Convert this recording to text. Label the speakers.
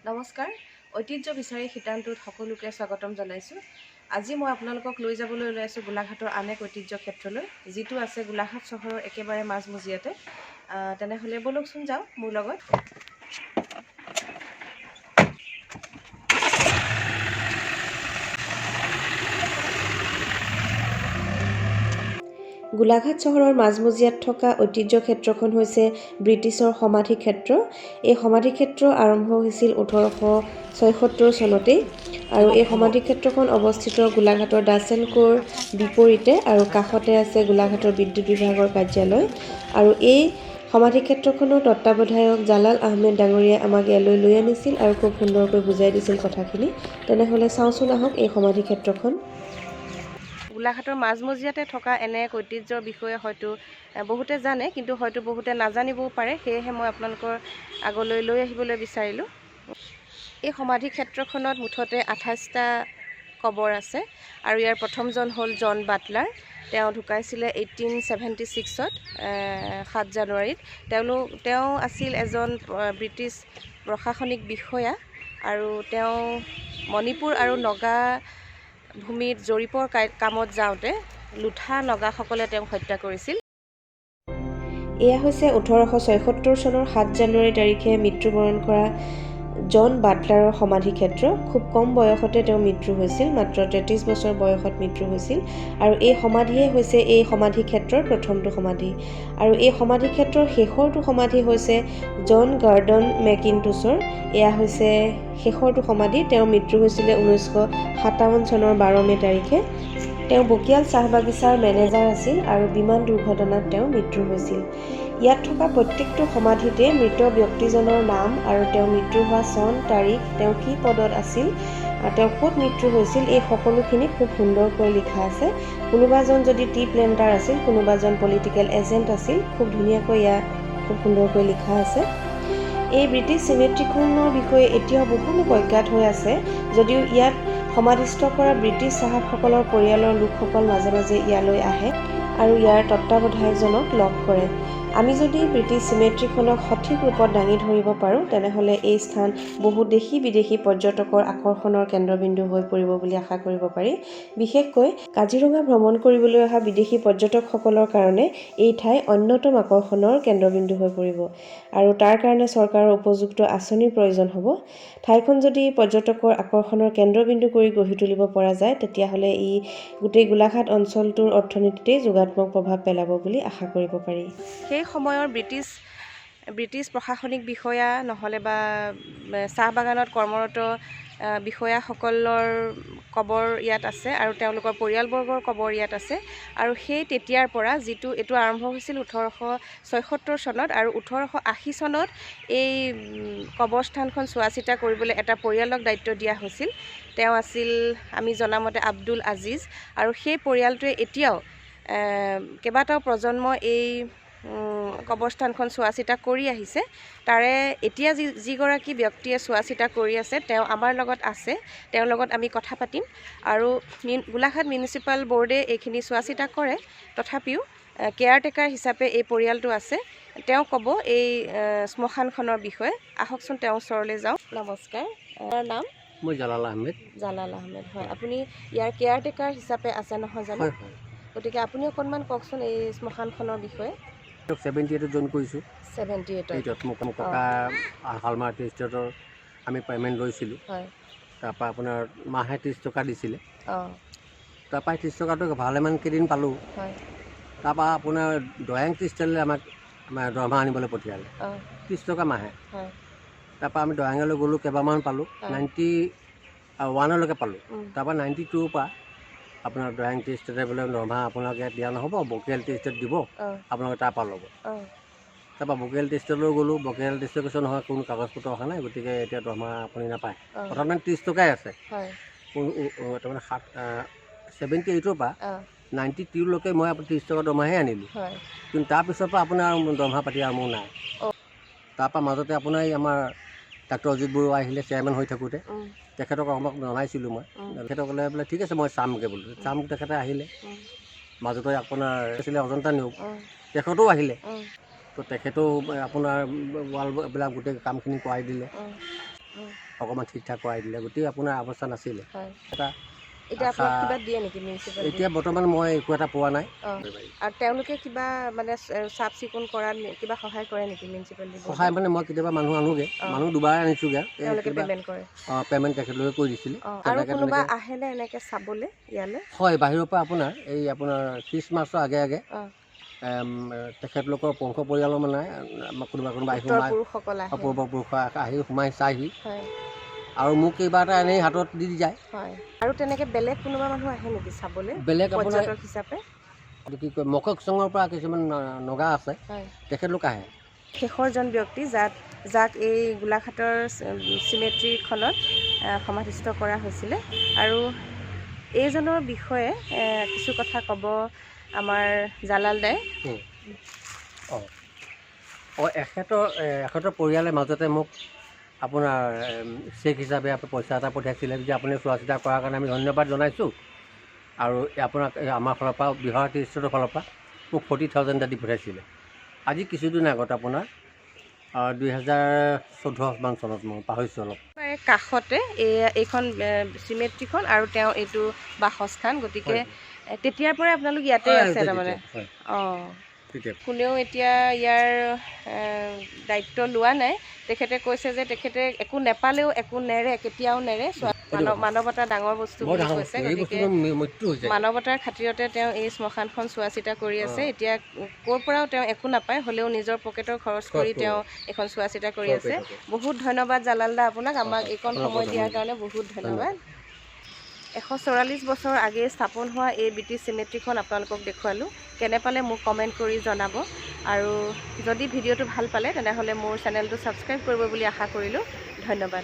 Speaker 1: নমস্কাৰ ঐতিহ্য বিচাৰি শীতানটোত সকলোকে স্বাগতম জনাইছোঁ। আজি মই আপোনালোকক লৈ যাবলৈ ওলাইছোঁ গোলাঘাটৰ আন এক ঐতিহ্য ক্ষেত্ৰলৈ, যিটো আছে গোলাঘাট চহৰৰ একেবাৰে মাজমজিয়াতে। তেনেহ'লে ব'লকচোন যাওঁ মোৰ লগত। গোলাঘাট চহৰৰ মাজমজিয়াত থকা ঐতিহ্য ক্ষেত্ৰখন হৈছে ব্ৰিটিছৰ সমাধি ক্ষেত্ৰ। এই সমাধি ক্ষেত্ৰ আৰম্ভ হৈছিল 1876 চনতেই আৰু এই সমাধি ক্ষেত্ৰখন অৱস্থিত গোলাঘাটৰ দাস এণ্ড কোৰ বিপৰীতে আৰু কাষতে আছে গোলাঘাটৰ বিদ্যুৎ বিভাগৰ কাৰ্যালয়। আৰু এই সমাধি ক্ষেত্ৰখনৰ তত্ত্বাৱধায়ক জালাল আহমেদ ডাঙৰীয়াই আমাক ইয়ালৈ লৈ আনিছিল আৰু খুব সুন্দৰকৈ বুজাই দিছিল কথাখিনি। তেনেহ'লে চাওঁচোন আহক এই সমাধি ক্ষেত্ৰখন। গোলাঘাটৰ মাজমজিয়াতে থকা এনে এক ঐতিহ্যৰ বিষয়ে হয়তো বহুতে জানে, কিন্তু হয়তো বহুতে নাজানিবও পাৰে। সেয়েহে মই আপোনালোকৰ আগলৈ লৈ আহিবলৈ বিচাৰিলোঁ। এই সমাধি ক্ষেত্ৰখনত মুঠতে 28টা কবৰ আছে আৰু ইয়াৰ প্ৰথমজন হ'ল জন বাটলাৰ। তেওঁ ঢুকাইছিলে 1876ত 7 জানুৱাৰীত। তেওঁ আছিল এজন ব্ৰিটিছ প্ৰশাসনিক বিষয়া আৰু তেওঁ মণিপুৰ আৰু নগা ভূমিত জৰীপৰ কামত যাওঁতে লুঠা নগাসকলে তেওঁক হত্যা কৰিছিল। এয়া হৈছে 1876 চনৰ 7 জানুৱাৰী তাৰিখে মৃত্যুবৰণ কৰা জন বাটলাৰৰ সমাধি ক্ষেত্ৰ। খুব কম বয়সতে তেওঁৰ মৃত্যু হৈছিল, মাত্ৰ 33 বছৰ বয়সত মৃত্যু হৈছিল। আৰু এই সমাধিয়ে হৈছে এই সমাধি ক্ষেত্ৰৰ প্ৰথমটো সমাধি। আৰু এই সমাধি ক্ষেত্ৰৰ শেষৰটো সমাধি হৈছে জন গাৰ্ডন মেকিনটোছৰ। এয়া হৈছে শেষৰটো সমাধি। তেওঁৰ মৃত্যু হৈছিলে 1957 চনৰ 12 মে' তাৰিখে। তেওঁ বকিয়াল চাহ বাগিচাৰ মেনেজাৰ আছিল আৰু বিমান দুৰ্ঘটনাত তেওঁৰ মৃত্যু হৈছিল। ইয়াত থকা প্ৰত্যেকটো সমাধিতে মৃত ব্যক্তিজনৰ নাম আৰু তেওঁ মৃত্যু হোৱা চন, তাৰিখ, তেওঁ কি পদত আছিল আৰু তেওঁ ক'ত মৃত্যু হৈছিল, এই সকলোখিনি খুব সুন্দৰকৈ লিখা আছে। কোনোবাজন যদি টি প্লেণ্টাৰ আছিল, কোনোবাজন পলিটিকেল এজেণ্ট আছিল, খুব ধুনীয়াকৈ ইয়াত খুব সুন্দৰকৈ লিখা আছে। এই ব্ৰিটিছ চিমেট্ৰিখনৰ বিষয়ে এতিয়াও বহু লোক অজ্ঞাত হৈ আছে, যদিও ইয়াত সমাধিস্থ কৰা ব্ৰিটিছ চাহাবসকলৰ পৰিয়ালৰ লোকসকল মাজে মাজে ইয়ালৈ আহে আৰু ইয়াৰ তত্ত্বাৱধায়কজনক লগ কৰে। আমি যদি ব্ৰিটিছ চিমেট্ৰিখনক সঠিক ৰূপত দাঙি ধৰিব পাৰোঁ, তেনেহ'লে এই স্থান বহু দেশী বিদেশী পৰ্যটকৰ আকৰ্ষণৰ কেন্দ্ৰবিন্দু হৈ পৰিব বুলি আশা কৰিব পাৰি। বিশেষকৈ কাজিৰঙা ভ্ৰমণ কৰিবলৈ অহা বিদেশী পৰ্যটকসকলৰ কাৰণে এই ঠাই অন্যতম আকৰ্ষণৰ কেন্দ্ৰবিন্দু হৈ পৰিব আৰু তাৰ কাৰণে চৰকাৰৰ উপযুক্ত আঁচনিৰ প্ৰয়োজন হ'ব। ঠাইখন যদি পৰ্যটকৰ আকৰ্ষণৰ কেন্দ্ৰবিন্দু কৰি গঢ়ি তুলিব পৰা যায়, তেতিয়াহ'লে ই গোটেই গোলাঘাট অঞ্চলটোৰ অৰ্থনীতিতেই যোগাত্মক প্ৰভাৱ পেলাব বুলি আশা কৰিব পাৰি। সেই সময়ৰ ব্ৰিটিছ প্ৰশাসনিক বিষয়া নহ'লে বা চাহ বাগানত কৰ্মৰত বিষয়াসকলৰ কবৰ ইয়াত আছে আৰু তেওঁলোকৰ পৰিয়ালবৰ্গৰ কবৰ ইয়াত আছে। আৰু সেই তেতিয়াৰ পৰা এইটো আৰম্ভ হৈছিল 1876 চনত আৰু 1880 চনত এই কবৰস্থানখন চোৱা চিতা কৰিবলৈ এটা পৰিয়ালক দায়িত্ব দিয়া হৈছিল। তেওঁ আছিল আমি জনামতে আব্দুল আজিজ, আৰু সেই পৰিয়ালটোৱে এতিয়াও কেইবাটাও প্ৰজন্ম এই কবৰস্থানখন চোৱা চিতা কৰি আহিছে। তাৰে এতিয়া যিগৰাকী ব্যক্তিয়ে চোৱা চিতা কৰি আছে, তেওঁ আমাৰ লগত আছে। তেওঁৰ লগত আমি কথা পাতিম। আৰু গোলাঘাট মিউনিচিপাল বৰ্ডে এইখিনি চোৱা চিতা কৰে, তথাপিও কেয়াৰটেকাৰ হিচাপে এই পৰিয়ালটো আছে। তেওঁ ক'ব এই শ্মশানখনৰ বিষয়ে। আহকচোন তেওঁৰ ওচৰলৈ যাওঁ। নমস্কাৰ, আপোনাৰ নাম?
Speaker 2: মই জালাল আহমেদ।
Speaker 1: জালাল আহমেদ, হয়। আপুনি ইয়াৰ কেয়াৰটেকাৰ হিচাপে আছে নহয় জানো?
Speaker 2: হয়।
Speaker 1: গতিকে আপুনি অকণমান কওকচোন এই শ্মশানখনৰ বিষয়ে।
Speaker 2: 78 জইন কৰিছোঁ।
Speaker 1: 78
Speaker 2: মোক ককা হালমাৰ্ক ষ্টেটৰ আমি পে'মেণ্ট লৈছিলোঁ।
Speaker 1: হয়।
Speaker 2: তাৰপৰা আপোনাৰ মাহে 30 টকা দিছিলে।
Speaker 1: অঁ।
Speaker 2: তাৰপৰা 30 টকাটো ভালেমান কেইদিন পালোঁ।
Speaker 1: হয়।
Speaker 2: তাৰপৰা আপোনাৰ দয়াং ত্ৰিষ্টাললৈ আমাক দৰমহা আনিবলৈ পঠিয়ালে। 30 টকা মাহে।
Speaker 1: হয়।
Speaker 2: তাৰপৰা আমি দয়াঙলৈ গ'লোঁ, কেইবামান পালোঁ। 91লৈকে পালোঁ। তাৰপৰা 92ৰ পৰা আপোনাৰ দয়াং টি ষ্টেটে বোলে দৰমহা আপোনাক ইয়াত দিয়া নহ'ব, বকিয়াল টি ষ্টেট দিব, আপোনালোকে তাৰপৰা ল'ব। তাৰপৰা বকিয়াল টি ষ্টেটলৈ গ'লোঁ। বকিয়াল টি ষ্টেটে কৈছে নহয়, কোনো কাগজ পত্ৰ অহা নাই, গতিকে এতিয়া দৰমহা আপুনি নাপায়। প্ৰথমে 30 টকাই আছে। তাৰমানে 78ৰ পৰা 92লৈকে মই 30 টকা দৰমহাহে আনিলোঁ। কিন্তু তাৰপিছৰ পৰা আপোনাৰ দৰমহা পাতি আৰু মোৰ নাই। তাৰপৰা মাজতে আপোনাৰ আমাৰ ডাক্তৰ অজিত বৰুৱা আহিলে চেয়াৰমেন হৈ থাকোঁতে, তেখেতক আমাক জনাইছিলোঁ মই। তেখেতক ক'লে বোলে ঠিক আছে মই চামগৈ বোলো। তেখেতে আহিলে। মাজতে আপোনাৰ আছিলে অজন্তা নিয়োগ, তেখেতেও আহিলে। তো তেখেতেও আপোনাৰ ৱালবিলাক গোটেই কামখিনি কৰাই দিলে। অকণমান ঠিক ঠাক কৰাই দিলে, গোটেই আপোনাৰ অৱস্থা নাছিলে। এটা
Speaker 1: এতিয়া আপোনাক কিবা দিয়ে নেকি মিউনিচিপালিটি?
Speaker 2: এতিয়া বৰ্তমান মই একো এটা পোৱা নাই।
Speaker 1: আৰু তেওঁলোকে কিবা মানে চাফ চিকুণ কৰাত কিবা সহায় কৰে নেকি মিউনিচিপালিটি?
Speaker 2: সহায় মানে মই কেতিয়াবা মানুহ আনোগৈ, মানুহ দুবাৰ আনিছোগৈ,
Speaker 1: তেওঁলোকে পে'মেণ্ট কৰে।
Speaker 2: পে'মেণ্ট তেখেতলোকে কৰি দিছিলে।
Speaker 1: আৰু কোনোবা আহেনে এনেকৈ চাবলৈ ইয়ালৈ?
Speaker 2: হয়, বাহিৰৰ পৰা আপোনাৰ খ্ৰীষ্টমাছৰ আগে আগে তেখেতলোকৰ বংশ পৰিয়ালৰ মানে কোনোবা আহি পূৰ্বপুৰুষ আহি সোমাই চাইহি, আৰু মোক কিবা এটা এনেই হাতত দি যায়।
Speaker 1: আৰু তেনেকৈ বেলেগ কোনোবা মানুহ আহে নেকি চাবলৈ?
Speaker 2: বেলেগ আপোনাৰ
Speaker 1: পৰ্যটক হিচাপে
Speaker 2: কি কয় মককচঙৰ পৰা কিছুমান নগা আছে, তেখেতলোক আহে।
Speaker 1: শেষৰজন ব্যক্তি যাক এই গোলাঘাটৰ চিমেট্ৰিখনত সমাধিস্থ কৰা হৈছিলে, আৰু এইজনৰ বিষয়ে কিছু কথা ক'ব আমাৰ জালাল দাই। এখেতৰ পৰিয়ালৰ মাজতে মোক আপোনাৰ চেক হিচাপে পইচা এটা পঠিয়াইছিলে যে আপুনি চোৱা চিতা কৰাৰ কাৰণে আমি ধন্যবাদ জনাইছোঁ, আৰু আপোনাক আমাৰ ফালৰ পৰা বিহাৰ টেষ্টৰ ফালৰ পৰা মোক 40,000 এটা দি পঠিয়াইছিলে। আজি কিছুদিন আগত আপোনাৰ 2014 মান চনত, মই পাহৰিছোঁ অলপ, কাষতে এইখন চিমেট্ৰিখন আৰু তেওঁ এইটো বাসস্থান, গতিকে তেতিয়াৰ পৰাই আপোনালোক ইয়াতে আছে তাৰমানে? কোনেও এতিয়া ইয়াৰ দায়িত্ব লোৱা নাই। তেখেতে কৈছে যে তেখেতে একো নেপালেও একো নেৰে, কেতিয়াও নেৰে। মানৱতা ডাঙৰ বস্তু বুলি কৈছে, গতিকে মানৱতাৰ খাতিৰতে তেওঁ এই শ্মশানখন চোৱা চিতা কৰি আছে। এতিয়া ক'ৰ পৰাও তেওঁ একো নাপায়, হ'লেও নিজৰ পকেটৰ খৰচ কৰি তেওঁ এইখন চোৱা চিতা কৰি আছে। বহুত ধন্যবাদ জালাল দা আপোনাক, আমাক এইকণ সময় দিয়াৰ কাৰণে বহুত ধন্যবাদ। 144 বছৰ আগেয়ে স্থাপন হোৱা এই ব্ৰিটিছ চিমেট্ৰিখন আপোনালোকক দেখুৱালোঁ। কেনে পালে মোক কমেণ্ট কৰি জনাব, আৰু যদি ভিডিঅ'টো ভাল পালে তেনেহ'লে মোৰ চেনেলটো ছাবস্ক্ৰাইব কৰিব বুলি আশা কৰিলোঁ। ধন্যবাদ।